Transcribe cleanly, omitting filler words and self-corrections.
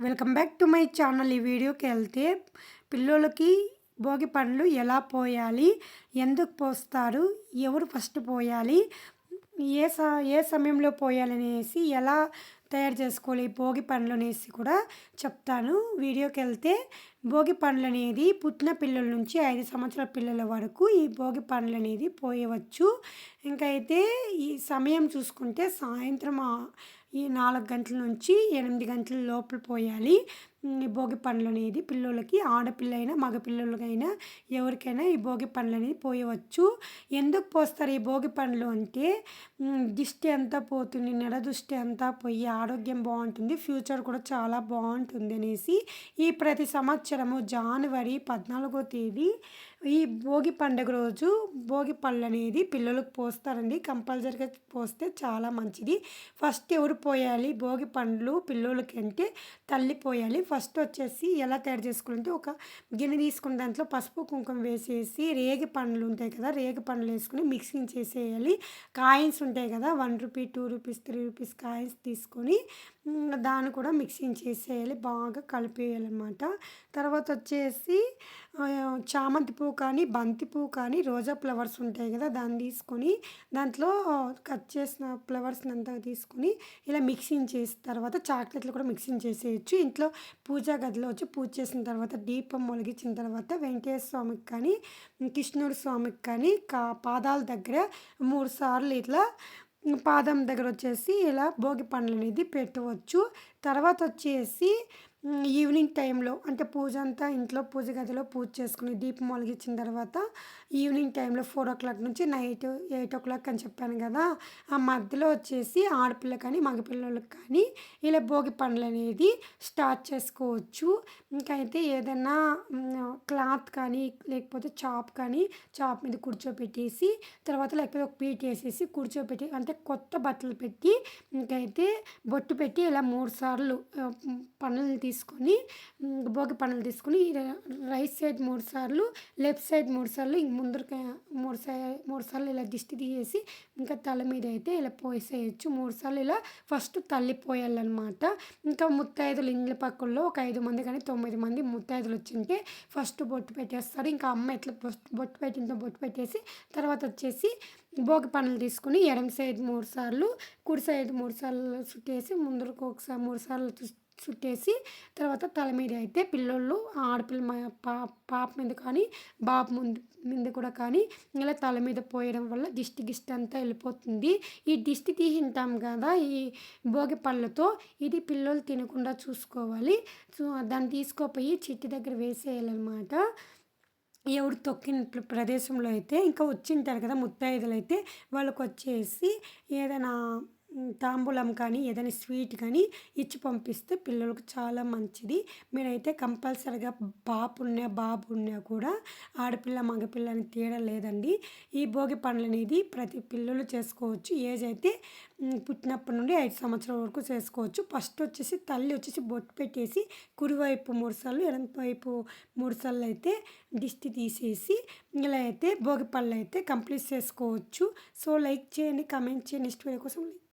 Welcome back to my channel. ఈ వీడియోకి వెళ్తే పిల్లోలకి భోగి పండ్లు ఎలా పోయాలి, ఎందుకు పోస్తారు, ఎవరు ఫస్ట్ పోయాలి, ఏ స ఏ సమయంలో పోయాలనేసి ఎలా తయారు చేసుకోవాలి భోగి పండ్లు అనేసి కూడా చెప్తాను. వీడియోకి వెళ్తే భోగి పండ్లు అనేది పుట్టిన పిల్లల నుంచి 5 సంవత్సరాల పిల్లల వరకు ఈ భోగి పండ్లు అనేది పోయవచ్చు. ఇంకైతే ఈ సమయం చూసుకుంటే సాయంత్రం ఈ 4 గంటల నుంచి 8 గంటల లోపల పోయాలి. ఈ భోగి పండ్లు అనేది పిల్లలకి, ఆడపిల్లైనా మగపిల్లలకైనా ఎవరికైనా ఈ భోగి పండ్లు అనేది పోయవచ్చు. ఎందుకు పోస్తారు ఈ భోగి పండ్లు అంటే దిష్టి అంతా పోతుంది, దృష్టి అంతా పోయి ఆరోగ్యం బాగుంటుంది, ఫ్యూచర్ కూడా చాలా బాగుంటుంది అనేసి ఈ ప్రతి సంవత్సరము జనవరి 14వ తేదీ ఈ భోగి పండుగ రోజు భోగి పళ్ళు అనేది పిల్లలకు పోస్తారండి. కంపల్సరీగా పోస్తే చాలా మంచిది. ఫస్ట్ ఎవరు పోయాలి భోగి పండ్లు పిల్లలకి అంటే తల్లి పోయాలి. ఫస్ట్ వచ్చేసి ఎలా తయారు చేసుకోవాలంటే ఒక గిన్నె తీసుకుని దాంట్లో పసుపు కుంకుమ వేసేసి రేగి పండ్లు ఉంటాయి కదా, రేగి పండ్లు వేసుకుని మిక్సింగ్ చేసేయాలి. కాయిన్స్ ఉంటాయి కదా, 1 రూపీ, 2 రూపీస్, 3 రూపీస్ కాయిన్స్ తీసుకొని దాన్ని కూడా మిక్సింగ్ చేసేయాలి, బాగా కలిపేయాలన్నమాట. తర్వాత వచ్చేసి చామంతి పువ్వు కానీ, బంతి పువ్వు కానీ, రోజా ఫ్లవర్స్ ఉంటాయి కదా, దాన్ని తీసుకొని దాంట్లో కట్ చేసిన ఫ్లవర్స్ని అంతా తీసుకొని ఇలా మిక్సింగ్ చేసిన తర్వాత చాక్లెట్లు కూడా మిక్సింగ్ చేసేయచ్చు. ఇంట్లో పూజా గదిలో వచ్చి పూజ చేసిన తర్వాత దీపం వెలిగించిన తర్వాత వెంకటేశ్వర స్వామికి కానీ, కృష్ణుడి స్వామికి కానీ పాదాల దగ్గర 3 సార్లు ఇట్లా పాదం దగ్గర వచ్చేసి ఇలా భోగి పండ్లు అనేది పెట్టవచ్చు. తర్వాత వచ్చేసి ఈవినింగ్ టైంలో అంటే పూజ అంతా ఇంట్లో పూజ గదిలో పూజ చేసుకుని దీపం వెలిగించిన తర్వాత ఈవినింగ్ టైంలో 4 నుంచి నైట్ 8 అని చెప్పాను కదా, ఆ మధ్యలో వచ్చేసి ఆడపిల్ల కానీ మగపిల్లలకు కానీ ఇలా భోగి పండ్లు అనేది స్టార్ట్ చేసుకోవచ్చు. ఇంకైతే ఏదైనా క్లాత్ కానీ లేకపోతే చాప్ మీద కూర్చోపెట్టేసి తర్వాత లేకపోతే ఒక పీట వేసేసి కూర్చోపెట్టి అంటే కొత్త బట్టలు పెట్టి ఇంకైతే బొట్టు పెట్టి ఇలా 3 సార్లు పనులు తీసుకొని భోగి పనులు తీసుకొని రైట్ సైడ్ 3 సార్లు, లెఫ్ట్ సైడ్ 3 సార్లు, ఇంక ముందరకి 3 సార్లు ఇలా దిష్టి తీసేసి ఇంకా తల మీద అయితే ఇలా పోసేయచ్చు. 3 సార్లు ఇలా ఫస్ట్ తల్లి పోయాలన్నమాట. ఇంకా ముత్తైదులు ఇండ్ల పక్కల్లో ఒక 5 మంది కానీ 9 మంది ముత్తైదులు వచ్చింటే ఫస్ట్ బొట్టు పెట్టేస్తారు. ఇంకా అమ్మ ఎట్లా బొట్టు పెట్టిందో బొట్టు పెట్టేసి తర్వాత వచ్చేసి భోగి పనులు తీసుకుని ఎడమ సైడ్ 3 సార్లు, కుడి సైడ్ 3 సార్లు చుట్టేసి ముందరకు ఒకసారి 3 సార్లు చుట్టేసి తర్వాత తల మీద అయితే పిల్లోళ్ళు ఆడపిల్ల పాప మీద కానీ బాబు మీద కూడా కానీ ఇలా తల మీద పోయడం వల్ల గిష్టి అంతా వెళ్ళిపోతుంది. ఈ దిష్టి తీసింటాం కదా ఈ భోగి పళ్ళతో, ఇది పిల్లలు తినకుండా చూసుకోవాలి. సో దాన్ని తీసుకోపోయి చిట్టి దగ్గర వేసేయాలన్నమాట. ఎవరు తొక్కిన ప్రదేశంలో అయితే ఇంకా వచ్చింటారు కదా ముత్తైదులు అయితే వాళ్ళకి వచ్చేసి ఏదైనా తాంబూలం కానీ ఏదైనా స్వీట్ కానీ ఇచ్చి పంపిస్తే పిల్లలకు చాలా మంచిది. మీరైతే కంపల్సరిగా బాబు ఉన్నా కూడా ఆడపిల్ల మగపిల్ల అని తేడా లేదండి. ఈ భోగి పండ్లు అనేది ప్రతి పిల్లలు చేసుకోవచ్చు. ఏజ్ అయితే పుట్టినప్పటి నుండి 5 సంవత్సరాల వరకు చేసుకోవచ్చు. ఫస్ట్ వచ్చేసి తల్లి వచ్చేసి బొట్టు పెట్టేసి కుడివైపు 3 సార్లు, ఎడమవైపు 3 సార్లు అయితే దిష్టి తీసేసి ఇలా అయితే భోగి పళ్ళు అయితే కంప్లీట్ చేసుకోవచ్చు. సో లైక్ చేయండి, కామెంట్ చేయండి. నెక్స్ట్ వీడియో కోసం